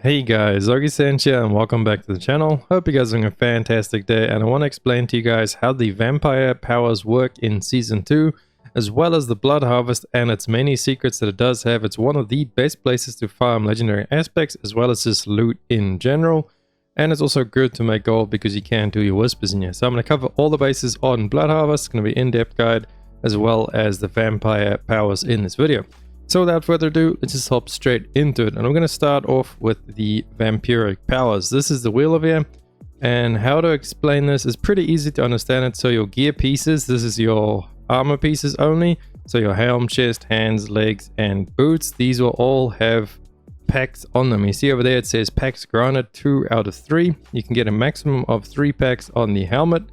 Hey guys, Augiesaint here and welcome back to the channel. Hope you guys are having a fantastic day, and I want to explain to you guys how the vampire powers work in Season 2, as well as the blood harvest and its many secrets that it does have. It's one of the best places to farm legendary aspects, as well as just loot in general. And it's also good to make gold because you can do your whispers in here. So I'm going to cover all the bases on blood harvest. It's going to be in-depth guide, as well as the vampire powers in this video. So without further ado, let's just hop straight into it. And I'm going to start off with the Vampiric powers. This is the wheel over here. And how to explain this is pretty easy to understand it. So your gear pieces, this is your armor pieces only. So your helm, chest, hands, legs, and boots. These will all have packs on them. You see over there it says packs granted 2 out of 3. You can get a maximum of 3 packs on the helmet,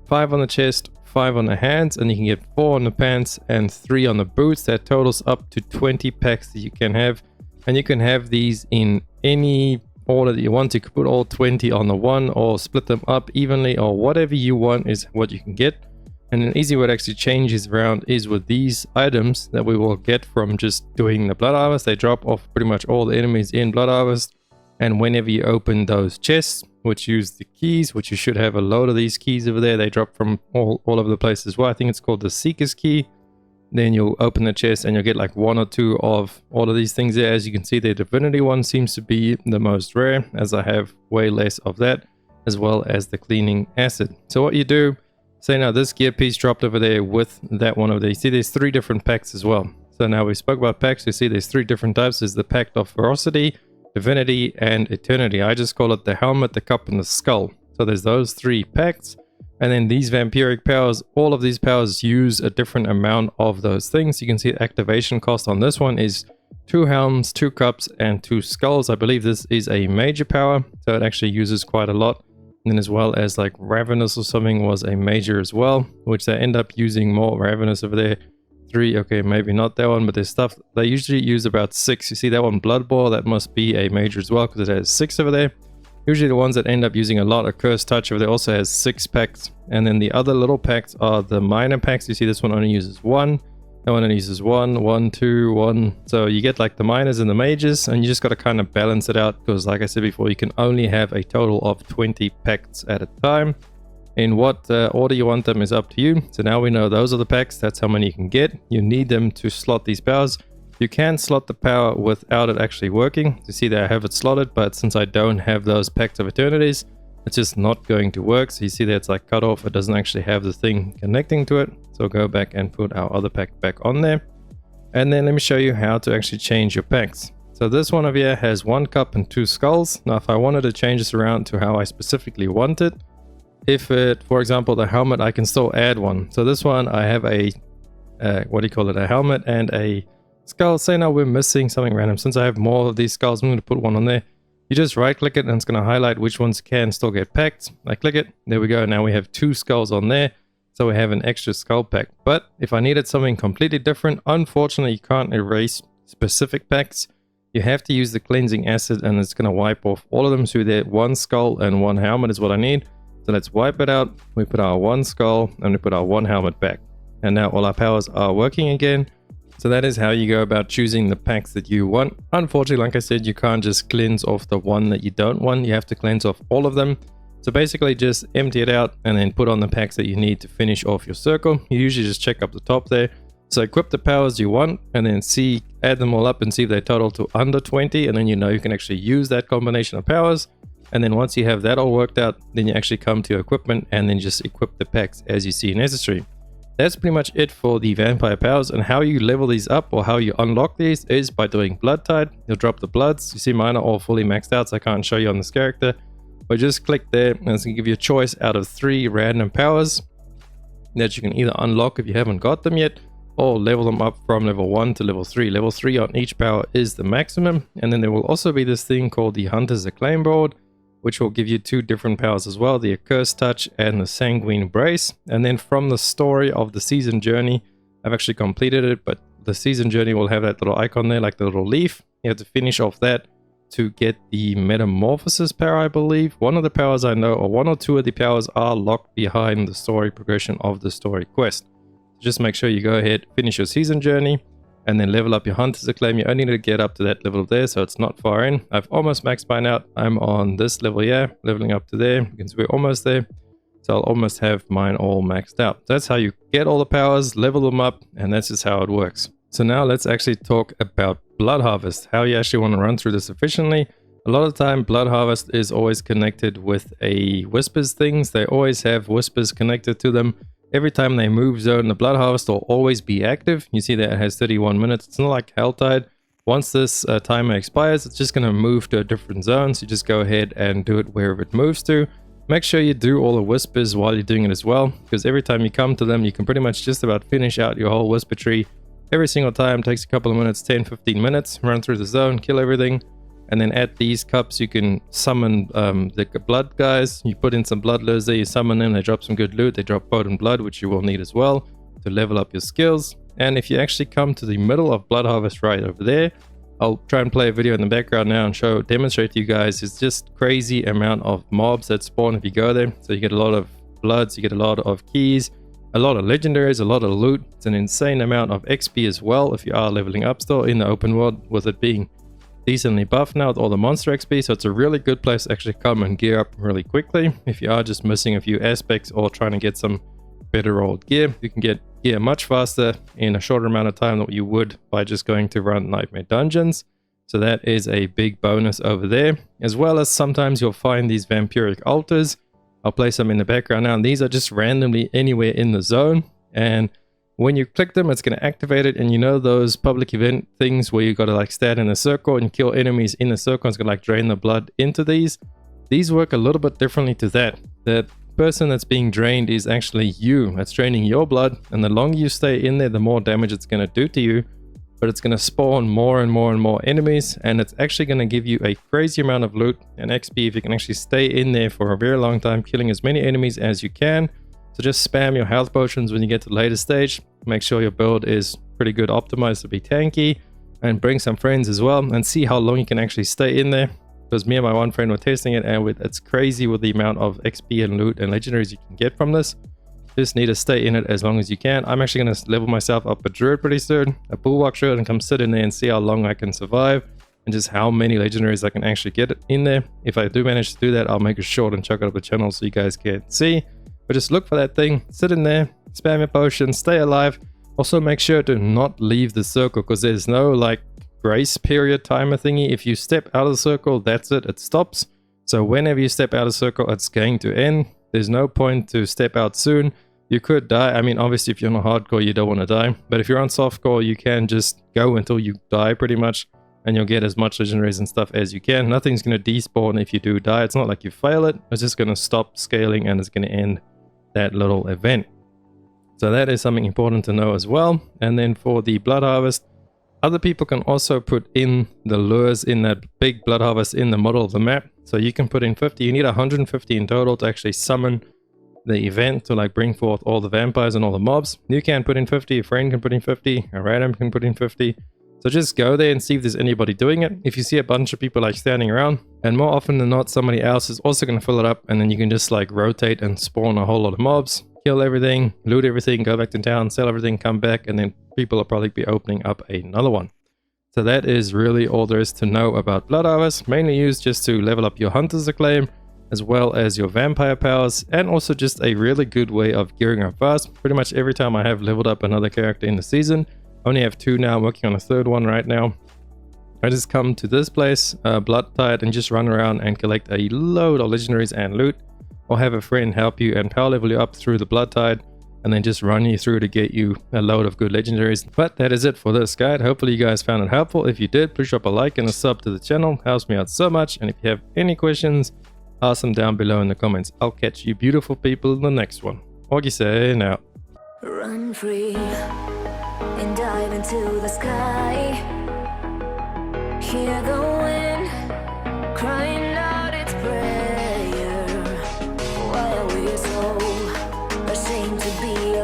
5 on the chest, 5 on the hands, and you can get 4 on the pants and 3 on the boots. That totals up to 20 packs that you can have, and you can have these in any order that you want. You could put all 20 on the one or split them up evenly, or whatever you want is what you can get. And an easy way to actually change these around is with these items that we will get from just doing the blood harvest. They drop off pretty much all the enemies in blood harvest, and whenever you open those chests which use the keys, which you should have a load of these keys over there, they drop from all over the place as well. I think it's called the Seeker's Key. Then you'll open the chest and you'll get like 1 or 2 of all of these things there. As you can see, the Divinity one seems to be the most rare, as I have way less of that, as well as the Cleaning Acid. So what you do, say now this gear piece dropped over there with that one over there. You see there's 3 different packs as well. So now we spoke about packs. You see there's 3 different types. There's the Pact of Ferocity, Divinity, and Eternity. I just call it the helmet, the cup, and the skull. So there's those 3 packs. And then these vampiric powers, all of these powers use a different amount of those things. You can see the activation cost on this one is 2 helms, 2 cups, and 2 skulls. I believe this is a major power, so it actually uses quite a lot. And then as well as like Ravenous or something was a major as well, which they end up using more Ravenous over there. 3, okay, maybe not that one, but there's stuff they usually use about 6. You see that one, Blood Boil, that must be a major as well because it has 6 over there. Usually the ones that end up using a lot are Cursed Touch over there, also has 6 packs. And then the other little packs are the minor packs. You see this one only uses 1, that one only uses 1, 1, 2, 1. So you get like the minors and the majors, and you just got to kind of balance it out because like I said before, you can only have a total of 20 packs at a time. In what order you want them is up to you. So now we know those are the packs. That's how many you can get. You need them to slot these powers. You can slot the power without it actually working. You see that I have it slotted, but since I don't have those packs of eternities, it's just not going to work. So you see that it's like cut off. It doesn't actually have the thing connecting to it. So go back and put our other pack back on there. And then let me show you how to actually change your packs. So this one over here has 1 cup and 2 skulls. Now if I wanted to change this around to how I specifically want it, if it, for example, the helmet, I can still add 1. So this one, I have a, a helmet and a skull. Say now we're missing something random. Since I have more of these skulls, I'm going to put 1 on there. You just right click it and it's going to highlight which ones can still get packed. I click it. There we go. Now we have 2 skulls on there. So we have an extra skull pack. But if I needed something completely different, unfortunately, you can't erase specific packs. You have to use the Cleansing Acid and it's going to wipe off all of them. So there, 1 skull and 1 helmet is what I need. So let's wipe it out. We put our 1 skull and we put our 1 helmet back. And now all our powers are working again. So that is how you go about choosing the packs that you want. Unfortunately, like I said, you can't just cleanse off the one that you don't want. You have to cleanse off all of them. So basically just empty it out and then put on the packs that you need to finish off your circle. You usually just check up the top there. So equip the powers you want and then add them all up and see if they total to under 20. And then you know you can actually use that combination of powers. And then once you have that all worked out, then you actually come to your equipment and then just equip the packs as you see necessary. That's pretty much it for the vampire powers, and how you level these up or how you unlock these is by doing Blood Tide. You'll drop the bloods. You see mine are all fully maxed out, so I can't show you on this character. But just click there and it's going to give you a choice out of 3 random powers that you can either unlock if you haven't got them yet, or level them up from level 1 to level 3. Level 3 on each power is the maximum. And then there will also be this thing called the Hunter's Acclaim board, which will give you 2 different powers as well, the Accursed Touch and the Sanguine Brace. And then from the story of the season journey, I've actually completed it, but the season journey will have that little icon there, like the little leaf. You have to finish off that to get the Metamorphosis power, I believe. One of the powers I know, or 1 or 2 of the powers are locked behind the story progression of the story quest. Just make sure you go ahead, finish your season journey, and then level up your Hunter's Acclaim. You only need to get up to that level there, so it's not far in. I've almost maxed mine out. I'm on this level here, leveling up to there. You can see we're almost there. So I'll almost have mine all maxed out. That's how you get all the powers, level them up, and that's just how it works. So now let's actually talk about Blood Harvest, how you actually want to run through this efficiently. A lot of the time, Blood Harvest is always connected with a Whispers things. They always have Whispers connected to them. Every time they move zone, the Blood Harvest will always be active. You see that it has 31 minutes. It's not like Helltide. Once this timer expires, it's just going to move to a different zone. So you just go ahead and do it wherever it moves to. Make sure you do all the Whispers while you're doing it as well, because every time you come to them, you can pretty much just about finish out your whole Whisper tree. Every single time takes a couple of minutes, 10-15 minutes, run through the zone, kill everything, and then at these cups you can summon the blood guys. You put in some blood lures there, you summon them, they drop some good loot, they drop potent blood, which you will need as well to level up your skills. And if you actually come to the middle of Blood Harvest right over there, I'll try and play a video in the background now and demonstrate to you guys. It's just crazy amount of mobs that spawn if you go there. So you get a lot of bloods, you get a lot of keys, a lot of legendaries, a lot of loot. It's an insane amount of XP as well if you are leveling up still in the open world, with it being decently buffed now with all the monster XP. So it's a really good place to actually come and gear up really quickly. If you are just missing a few aspects or trying to get some better old gear, you can get gear much faster in a shorter amount of time than what you would by just going to run Nightmare Dungeons. So that is a big bonus over there, as well as sometimes you'll find these Vampiric altars. I'll place them in the background now, and these are just randomly anywhere in the zone, and when you click them, it's going to activate it. And you know those public event things where you got to like stand in a circle and kill enemies in the circle, it's going to like drain the blood into these work a little bit differently to that. That person that's being drained is actually you. That's draining your blood, and the longer you stay in there, the more damage it's going to do to you. But it's going to spawn more and more and more enemies, and it's actually going to give you a crazy amount of loot and XP if you can actually stay in there for a very long time, killing as many enemies as you can. So just spam your health potions when you get to the later stage. Make sure your build is pretty good optimized to be tanky, and bring some friends as well and see how long you can actually stay in there. Because me and my one friend were testing it, and it's crazy with the amount of XP and loot and legendaries you can get from this. Just need to stay in it as long as you can. I'm actually going to level myself up a druid pretty soon, a bulwark druid, and come sit in there and see how long I can survive and just how many legendaries I can actually get in there. If I do manage to do that, I'll make it short and chuck it up the channel so you guys can see. But just look for that thing, sit in there, spam your potions, stay alive. Also make sure to not leave the circle, because there's no like grace period timer thingy. If you step out of the circle, that's it, it stops. So whenever you step out of the circle, it's going to end. There's no point to step out soon. You could die. I mean, obviously if you're on hardcore you don't want to die, but if you're on softcore you can just go until you die pretty much, and you'll get as much legendaries and stuff as you can. Nothing's going to despawn if you do die. It's not like you fail it, it's just going to stop scaling and it's going to end that little event. So that is something important to know as well. And then for the Blood Harvest, other people can also put in the lures in that big Blood Harvest in the middle of the map. So you can put in 50, you need 150 in total to actually summon the event to like bring forth all the vampires and all the mobs. You can put in 50, a friend can put in 50, a random can put in 50. So just go there and see if there's anybody doing it. If you see a bunch of people like standing around, and more often than not somebody else is also going to fill it up, and then you can just like rotate and spawn a whole lot of mobs, kill everything, loot everything, go back to town, sell everything, come back, and then people will probably be opening up another one. So that is really all there is to know about Blood Harvest, mainly used just to level up your Hunter's Acclaim, as well as your vampire powers, and also just a really good way of gearing up fast. Pretty much every time I have leveled up another character in the season, I only have 2 now, I'm working on a 3rd one right now. I just come to this place, Blood Tide, and just run around and collect a load of legendaries and loot, or have a friend help you and power level you up through the Blood Tide, and then just run you through to get you a load of good legendaries. But that is it for this guide. Hopefully you guys found it helpful. If you did, please drop a like and a sub to the channel, helps me out so much. And if you have any questions, ask them down below in the comments. I'll catch you beautiful people in the next one. Augiesaint out. Run free and dive into the sky. Hear the wind crying.